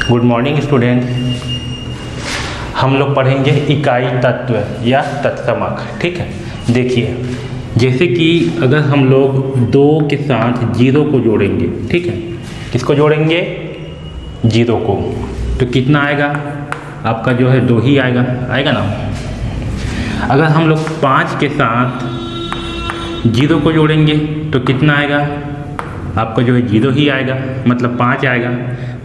Good morning student. हम लोग पढ़ेंगे इकाई तत्व या तत्समक। ठीक है, देखिए जैसे कि अगर हम लोग 2 के साथ 0 को जोड़ेंगे, ठीक है, किसको जोड़ेंगे? 0 को, तो कितना आएगा? आपका जो है 2 ही आएगा ना। अगर हम लोग 5 के साथ 0 को जोड़ेंगे तो कितना आएगा? आपका जो है 0 ही आएगा, मतलब 5 आएगा।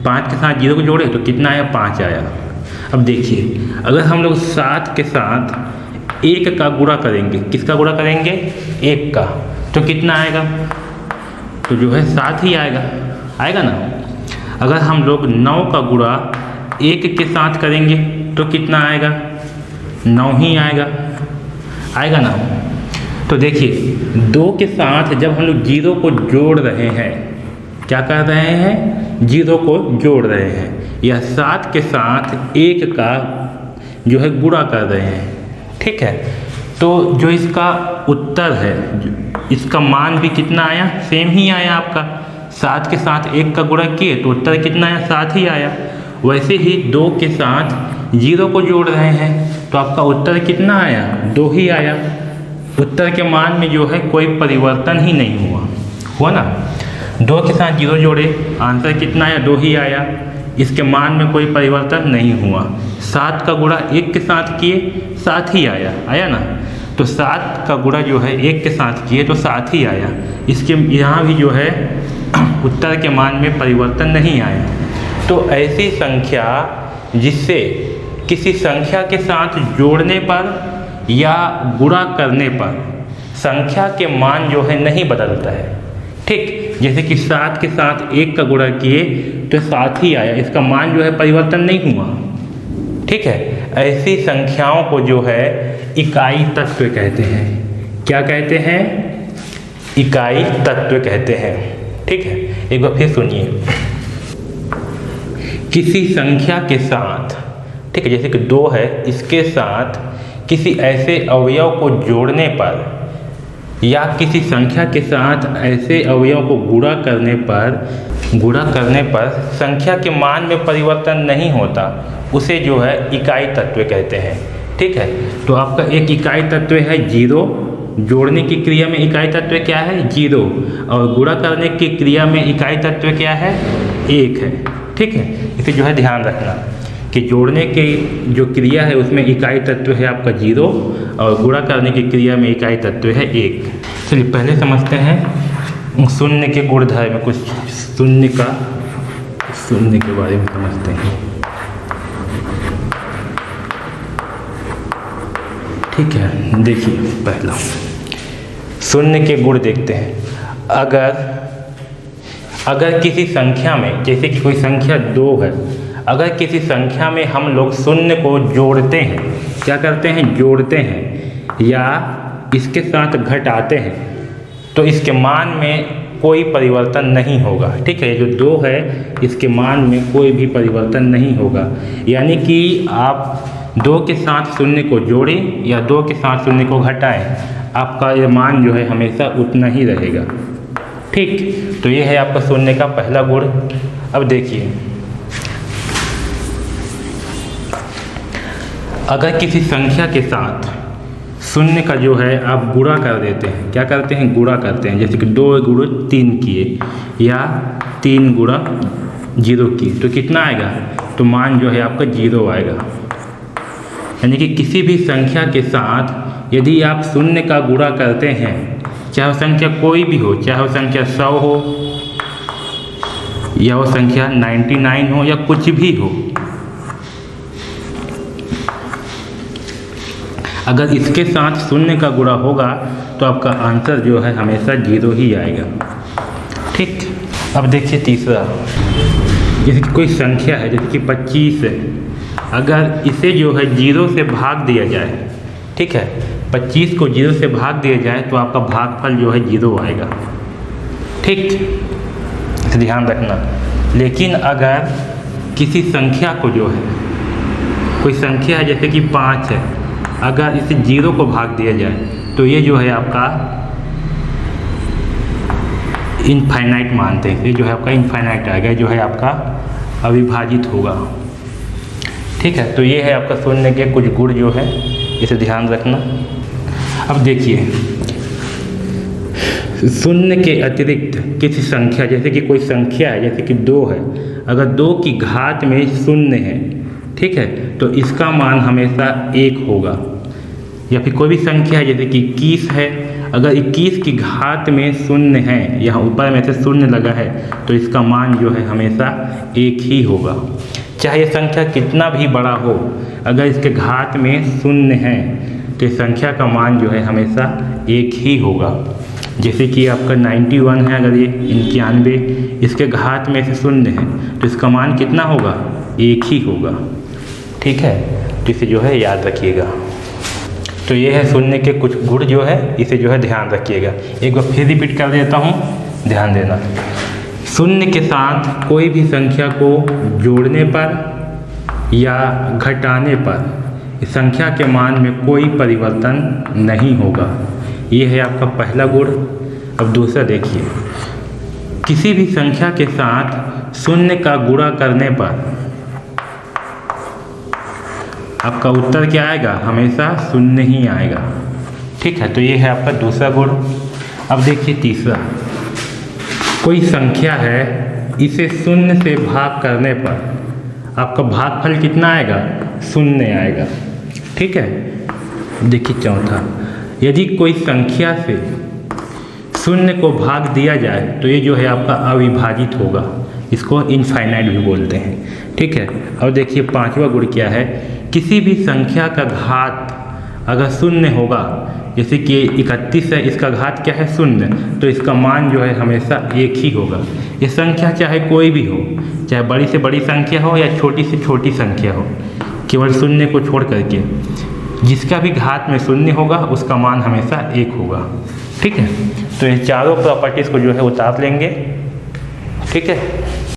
5 के साथ 0 को जोड़े तो कितना आया? 5 आया। अब देखिए अगर हम लोग 7 के साथ 1 का गुणा करेंगे, किसका गुणा करेंगे? 1 का, तो कितना आएगा? तो जो है 7 ही आएगा ना। अगर हम लोग 9 का गुणा 1 के साथ करेंगे तो कितना आएगा? 9 ही आएगा ना। तो देखिए 2 के साथ जब हम लोग 0 को जोड़ रहे हैं, क्या कर रहे हैं? 0 को जोड़ रहे हैं, या 7 के साथ 1 का जो है गुणा कर रहे हैं। ठीक है, तो जो इसका उत्तर है, इसका मान भी कितना आया? सेम ही आया आपका। 7 के साथ 1 का गुणा किए तो उत्तर कितना आया? 7 ही आया। वैसे ही 2 के साथ 0 को जोड़ रहे हैं तो आपका उत्तर कितना आया? 2 ही आया। उत्तर के मान में जो है कोई परिवर्तन ही नहीं हुआ ना। 2 के साथ 0 जोड़े, आंसर कितना आया? 2 ही आया। इसके मान में कोई परिवर्तन नहीं हुआ। 7 का गुणा 1 के साथ किए, 7 ही आया ना। तो 7 का गुणा जो है 1 के साथ किए तो 7 ही आया। इसके यहाँ भी जो है उत्तर के मान में परिवर्तन नहीं आया। तो ऐसी संख्या जिससे किसी संख्या के साथ जोड़ने पर या गुणा करने पर संख्या के मान जो है नहीं बदलता है। ठीक, जैसे कि 7 के साथ 1 का गुणा किए तो 7 ही आया, इसका मान जो है परिवर्तन नहीं हुआ। ठीक है, ऐसी संख्याओं को जो है इकाई तत्व कहते हैं। क्या कहते हैं? इकाई तत्व कहते हैं। ठीक है, एक बार फिर सुनिए। किसी संख्या के साथ, ठीक है, जैसे कि 2 है, इसके साथ किसी ऐसे अवयव को जोड़ने पर या किसी संख्या के साथ ऐसे अवयव को गुणा करने पर संख्या के मान में परिवर्तन नहीं होता, उसे जो है इकाई तत्व कहते हैं। ठीक है, तो आपका एक इकाई तत्व है 0, जोड़ने की क्रिया में इकाई तत्व क्या है? 0, और गुणा करने की क्रिया में इकाई तत्व क्या है? 1 है। ठीक है, इसे जो है ध्यान रखना कि जोड़ने की जो क्रिया है उसमें इकाई तत्व है आपका 0, और गुणा करने की क्रिया में इकाई तत्व है 1। चलिए पहले समझते हैं शून्य के गुणधर्म, कुछ शून्य के बारे में समझते हैं। ठीक है, देखिए पहला शून्य के गुण देखते हैं। अगर किसी संख्या में, जैसे कि कोई संख्या 2 है, अगर किसी संख्या में हम लोग शून्य को जोड़ते हैं, क्या करते हैं? जोड़ते हैं या इसके साथ घटाते हैं, तो इसके मान में कोई परिवर्तन नहीं होगा। ठीक है, जो 2 है इसके मान में कोई भी परिवर्तन नहीं होगा। यानी कि आप 2 के साथ शून्य को जोड़ें या 2 के साथ शून्य को घटाएं, आपका ये मान जो है हमेशा उतना ही रहेगा। ठीक, तो ये है आपका शून्य का पहला गुण। अब देखिए, अगर किसी संख्या के साथ शून्य का जो है आप गुणा कर देते हैं, क्या करते हैं? गुणा करते हैं। जैसे कि 2 गुणा 3 किए या 3 गुणा 0 किए तो कितना आएगा? तो मान जो है आपका 0 आएगा। यानी कि किसी भी संख्या के साथ यदि आप शून्य का गुणा करते हैं, चाहे वो संख्या कोई भी हो, चाहे वो संख्या 100 हो या वो संख्या 99 हो या कुछ भी हो, अगर इसके साथ शून्य का गुणा होगा तो आपका आंसर जो है हमेशा 0 ही आएगा। ठीक, अब देखिए तीसरा, जैसे कि कोई संख्या है, जैसे कि 25 है, अगर इसे जो है 0 से भाग दिया जाए, ठीक है, 25 को 0 से भाग दिया जाए तो आपका भागफल जो है 0 आएगा। ठीक, इसे ध्यान रखना। लेकिन अगर किसी संख्या को जो है, कोई संख्या है जैसे कि 5 है, अगर इसे 0 को भाग दिया जाए तो ये जो है आपका इनफाइनाइट मानते हैं, ये जो है आपका इनफाइनाइट आएगा, जो है आपका अविभाजित होगा। ठीक है, तो ये है आपका शून्य के कुछ गुण जो है, इसे ध्यान रखना। अब देखिए, शून्य के अतिरिक्त किसी संख्या, जैसे कि कोई संख्या है, जैसे कि 2 है, अगर 2 की घात में शून्य है, ठीक है, तो इसका मान हमेशा 1 होगा। या फिर कोई भी संख्या है जैसे कि 21 है, अगर 21 की घात में शून्य है, यहाँ ऊपर में से शून्य लगा है, तो इसका मान जो है हमेशा 1 ही होगा। चाहे ये संख्या कितना भी बड़ा हो, अगर इसके घात में शून्य है तो इस संख्या का मान जो है हमेशा 1 ही होगा। जैसे कि आपका 91 है, अगर ये 91 इसके घात में से शून्य है तो इसका मान कितना होगा? 1 ही होगा। ठीक है, तो इसे जो है याद रखिएगा। तो ये है शून्य के कुछ गुण जो है, इसे जो है ध्यान रखिएगा। एक बार फिर रिपीट कर देता हूँ, ध्यान देना। शून्य के साथ कोई भी संख्या को जोड़ने पर या घटाने पर इस संख्या के मान में कोई परिवर्तन नहीं होगा। ये है आपका पहला गुण। अब दूसरा देखिए, किसी भी संख्या के साथ शून्य का गुणा करने पर आपका उत्तर क्या आएगा? हमेशा शून्य ही आएगा। ठीक है, तो ये है आपका दूसरा गुण। अब देखिए तीसरा, कोई संख्या है, इसे शून्य से भाग करने पर आपका भागफल कितना आएगा? शून्य आएगा। ठीक है, देखिए चौथा, यदि कोई संख्या से शून्य को भाग दिया जाए तो ये जो है आपका अविभाजित होगा, इसको इनफाइनाइट भी बोलते हैं। ठीक है, और देखिए पांचवा गुण क्या है, किसी भी संख्या का घात अगर शून्य होगा, जैसे कि 31 है, इसका घात क्या है? शून्य, तो इसका मान जो है हमेशा 1 ही होगा। ये संख्या चाहे कोई भी हो, चाहे बड़ी से बड़ी संख्या हो या छोटी से छोटी संख्या हो, केवल शून्य को छोड़ करके जिसका भी घात में शून्य होगा उसका मान हमेशा 1 होगा। ठीक है, तो ये चारों प्रॉपर्टीज़ को जो है उतार लेंगे। ठीक है।